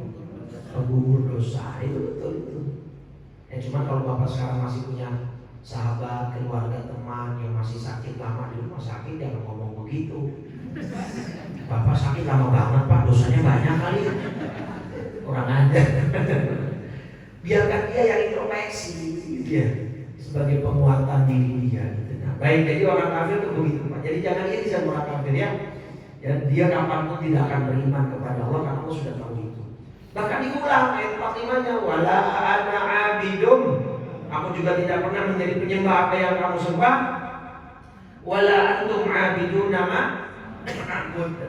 Penggugur dosa. Itu betul itu. Ya cuma kalau bapak sekarang masih punya sahabat, keluarga, teman yang masih sakit lama di rumah sakit, jangan ngomong begitu. Bapak sakit lama banget pak, dosanya banyak kali. Kurang ajar. Biarkan dia yang introspeksi dia sebagai penguatan diri dia. Baik, jadi orang kafir itu begitu Pak. Jadi jangan iri sama orang kafir ya. Ya dia kapanpun tidak akan beriman kepada Allah karena Allah sudah tahu itu. Bahkan diulang ayat 45-nya, wala ana abidum. Aku juga tidak pernah menjadi penyembah apa yang kamu sembah. Wala antum abidun nama.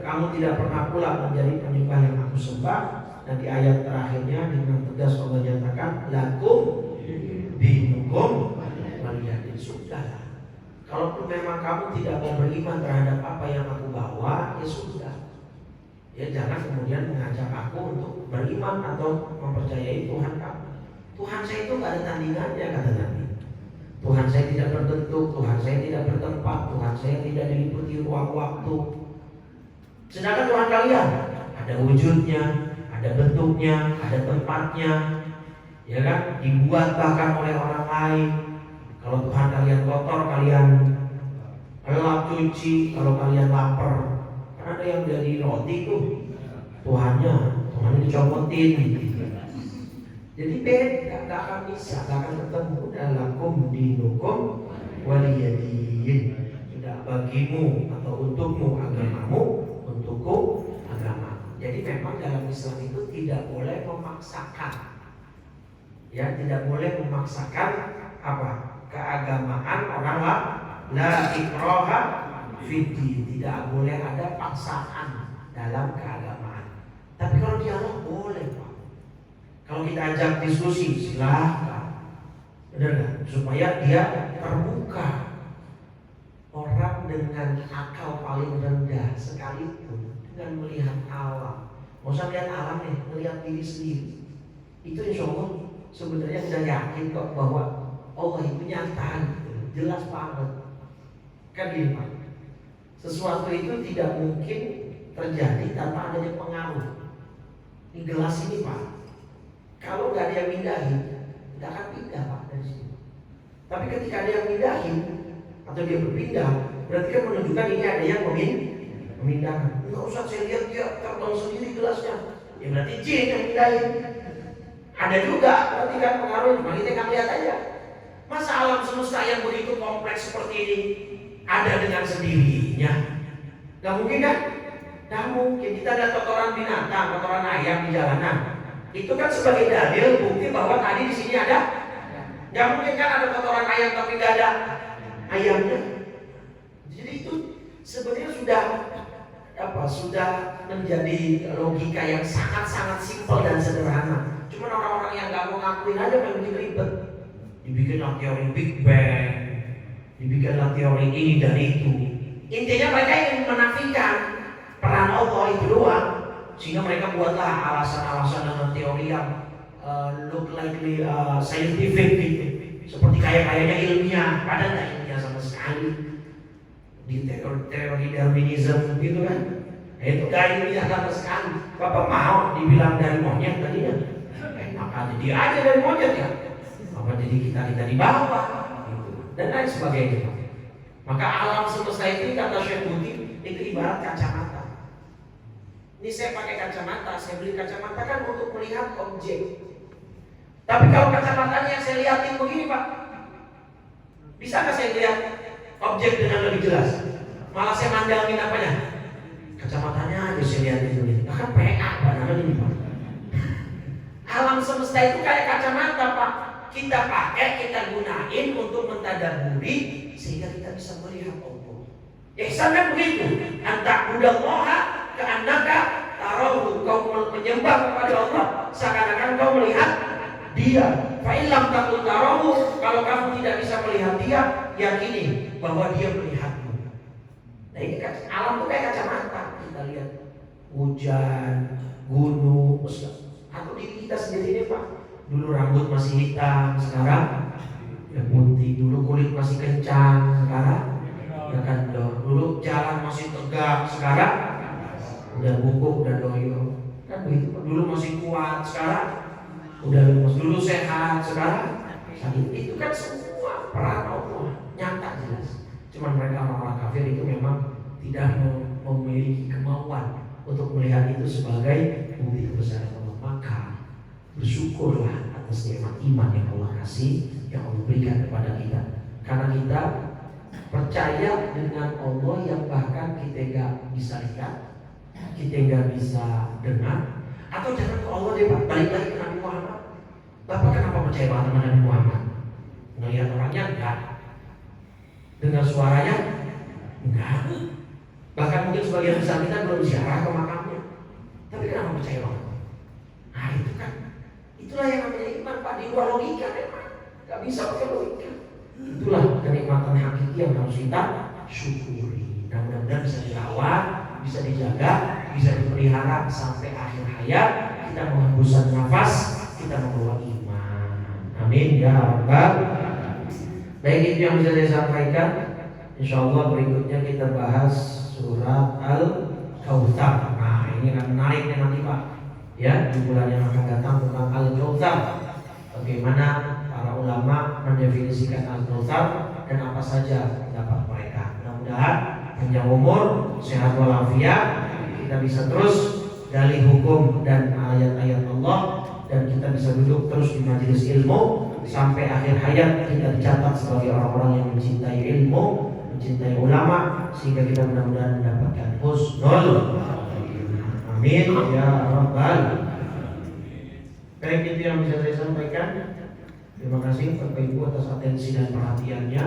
Kamu tidak pernah pula menjadi penyembah yang aku sembah. Dan di ayat terakhirnya dengan tegas Allah nyatakan lakum dinukum waliyadin. Sudah. Kalaupun memang kamu tidak mau beriman terhadap apa yang aku bawa, ya sudah. Ya jangan kemudian mengajak aku untuk beriman atau mempercayai Tuhan kamu. Tuhan saya itu gak ada tandingannya, kata Nabi. Tuhan saya tidak berbentuk, Tuhan saya tidak bertempat, Tuhan saya tidak diliputi ruang waktu. Sedangkan Tuhan kalian ada wujudnya, ada bentuknya, ada tempatnya, ya kan? Dibuat bahkan oleh orang lain. Kalau Tuhan kalian kotor, kalian lap cuci. Kalau kalian lapar, kan ada yang dari roti tuh, Tuhannya dicopotin. Jadi beda, gak akan bisa, gak akan ketemu dalam dinukum waliyadin. Tidak bagimu atau untukmu agamamu, untukku agama. Jadi memang dalam Islam itu tidak boleh memaksakan. Ya, tidak boleh memaksakan apa? Keagamaan orang la ikraha fid-din. Tidak boleh ada paksaan dalam keagamaan. Tapi kalau dialog boleh Pak. Kalau kita ajak diskusi silahkan, benar nggak? Supaya dia terbuka. Orang dengan akal paling rendah sekalipun dengan melihat alam, nggak usah lihat alam nih, melihat diri sendiri, itu insya Allah sebenarnya sudah yakin kok bahwa Allah itu nyata gitu, jelas banget. Kan gini Pak, sesuatu itu tidak mungkin terjadi tanpa adanya pengaruh. Ini gelas ini Pak, kalau nggak ada yang mindahin, nggak akan pindah Pak dari sini. Tapi ketika ada yang mindahin atau dia berpindah, berarti kan menunjukkan ini ada yang memindahkan. Nggak usah saya lihat dia terbang sendiri gelasnya, ya berarti jin yang mindahin. Ada juga berarti kan pengaruh, cuma kita nggak lihat aja. Masa alam semesta yang begitu kompleks seperti ini ada dengan sendirinya? Gak mungkin kan? Gak mungkin. Kita lihat kotoran binatang, kotoran ayam di jalanan, itu kan sebagai dalil bukti bahwa tadi di sini ada. Gak mungkin kan ada kotoran ayam tapi gak ada ayamnya. Jadi itu sebenarnya sudah menjadi logika yang sangat-sangat simpel dan sederhana. Cuma orang-orang yang gak mau ngakuin aja yang bikin ribet. Dibikinlah teori Big Bang, dibikinlah teori ini dan itu. Intinya mereka ingin menafikan peran Allah itu doang, sehingga mereka buatlah alasan-alasan dengan teori yang look likely scientific gitu, seperti kayaknya ilmiah, padahal tidak ilmiah sama sekali. Di teori Darwinism gitu kan, itu gak ilmiah sama sekali. Bapak mau dibilang dari monyet tadinya, maka jadi aja dari monyet ya. Apa jadi kita di bawah gitu, dan lain sebagainya. Maka alam semesta itu kata Syekh Buti itu ibarat kacamata. Ini saya pakai kacamata, saya beli kacamata kan untuk melihat objek. Tapi kalau kacamatanya yang saya lihatin begini Pak, bisa nggak saya lihat objek dengan lebih jelas? Malah saya mandangin apanya? Kacamatanya aja saya lihatin dulu. Bahkan PA padahal ini Pak. Alam semesta itu kayak kacamata Pak. Kita pakai, kita gunain untuk mentadaburi sehingga kita bisa melihat Allah. Ihsan kan begitu. Anta'budallaha ka'annaka tarahu. Kau menyembah kepada Allah seakan-akan kau melihat Dia. Fa illam takun tarahu, kalau kamu tidak bisa melihat Dia, yakini bahwa Dia melihatmu. Nah ini kan alam itu kayak kacamata. Kita lihat hujan, gunung, atau diri kita sendiri nih Pak. Dulu rambut masih hitam, sekarang udah putih. Dulu kulit masih kencang, sekarang udah kendor. Dulu jalan masih tegak, sekarang udah bungkuk, udah doyong. Kan begitu. Dulu masih kuat, sekarang udah lemas. Dulu sehat, sekarang sakit. Itu kan semua peran Allah, nyata jelas. Cuman mereka orang-orang kafir itu memang tidak memiliki kemauan untuk melihat itu sebagai bukti kebesaran Allah. Maka bersyukurlah atas nikmat iman yang Allah kasih, yang Allah berikan kepada kita. Karena kita percaya dengan Allah yang bahkan kita gak bisa lihat, kita gak bisa dengar. Atau jangan ke Allah deh Pak, balik lagi ke Nabi Muhammad. Bapak kenapa percaya banget sama Nabi Muhammad? Ngelihat orangnya enggak, dengar suaranya enggak. Bahkan mungkin sebagian besar kita belum ziarah ke makamnya. Tapi kenapa percaya banget? Nah itu kan, itulah yang namanya iman Pak, di luar logika memang gak bisa pakai logika. Itulah kenikmatan hakiki yang harus kita syukuri. Nah mudah-mudahan bisa dirawat, bisa dijaga, bisa dipelihara sampai akhir hayat kita menghembuskan nafas, kita membawa iman. Amin ya rabbal. Baik, itu yang bisa saya sampaikan. Insyaallah berikutnya kita bahas surat Al-Kautsar. Nah ini akan menarik nanti Pak, ya, di bulan yang akan datang tentang Al-Kautsar. Bagaimana para ulama mendefinisikan Al-Kautsar dan apa saja pendapat mereka. Mudah-mudahan panjang umur, sehat walafiat, kita bisa terus gali hukum dan ayat-ayat Allah, dan kita bisa duduk terus di majelis ilmu sampai akhir hayat kita dicatat sebagai orang-orang yang mencintai ilmu, mencintai ulama, sehingga kita mudah-mudahan mendapatkan husnul. Amin ya rabbal. Baik, itu yang bisa saya sampaikan. Terima kasih Bapak Ibu atas atensi dan perhatiannya.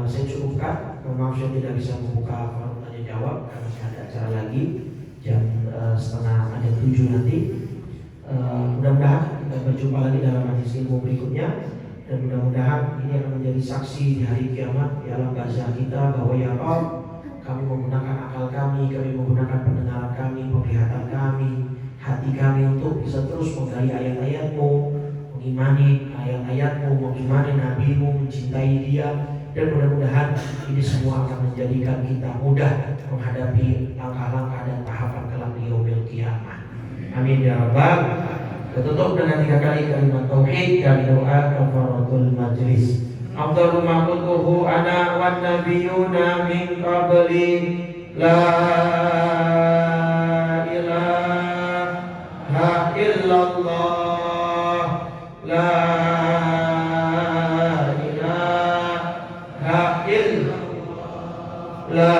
Saya cukupkan. Maaf saya tidak bisa membuka forum tanya jawab karena masih ada acara lagi jam setengah ada 7 nanti. Mudah-mudahan kita berjumpa lagi dalam majelis ilmu berikutnya, dan mudah-mudahan ini akan menjadi saksi di hari kiamat di alam barzah kita bahwa ya Allah, kami menggunakan akal kami menggunakan pendengaran kami, penglihatan kami, hati kami untuk bisa terus menggali ayat-ayat-Mu, mengimani ayat-ayat-Mu, mengimani Nabi-Mu, mencintai Dia, dan mudah-mudahan ini semua akan menjadikan kita mudah menghadapi langkah-langkah dan tahapan kelak di yaumil qiyamah. Amin ya rabbal. Tutup dengan 3 kali kalimat tauhid dan doa kafaratul majlis. Afdalu ma qultuhu ana wan nabiyuna min qabli la ilaha illallah la ilaha illallah la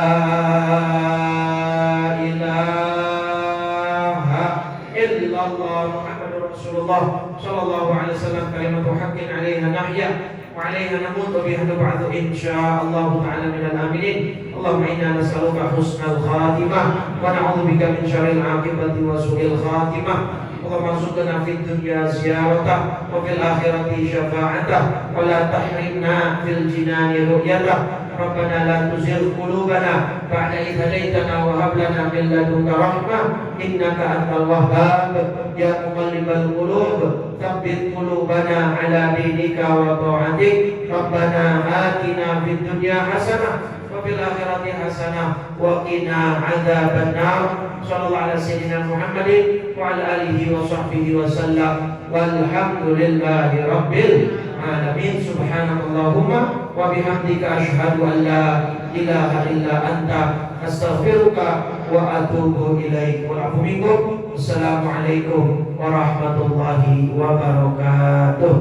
Rasulullah sallallahu alaihi wasallam kalimatu haqqin 'alaiha nahya wa 'alaiha namut wa biha nub'atsu insyaallah ta'ala minal aminin. Allahumma inna nas'aluka husnal khatimah wa na'udzubika min syarril 'aqibati wa su'il khatimah. Allahumma arzuqna fid dunya ziyaratah wa fil akhirati syafa'atah wa la tahrimna fil jinani ru'yatah. Rabbana la tuzigh qulubana ba'da idh hadaytana wa hab lana min ladunka rahmah innaka antal wahhab ya muqallibal qulub tsabbit qulubana ala dinika wa ta'atik. Rabbana atina fid dunya hasanah wa fil akhirati hasanah wa qina adzabannar. Sallallahu ala sayyidina Muhammadin wa ala alihi wa sahbihi wa sallam walhamdulillahi rabbil alamin. Subhanakallahumma wa bihamdika asyhadu an la ilaha illa anta astaghfiruka wa atubu ilaik. Wa afu minkum. Assalamualaikum warahmatullahi wabarakatuh.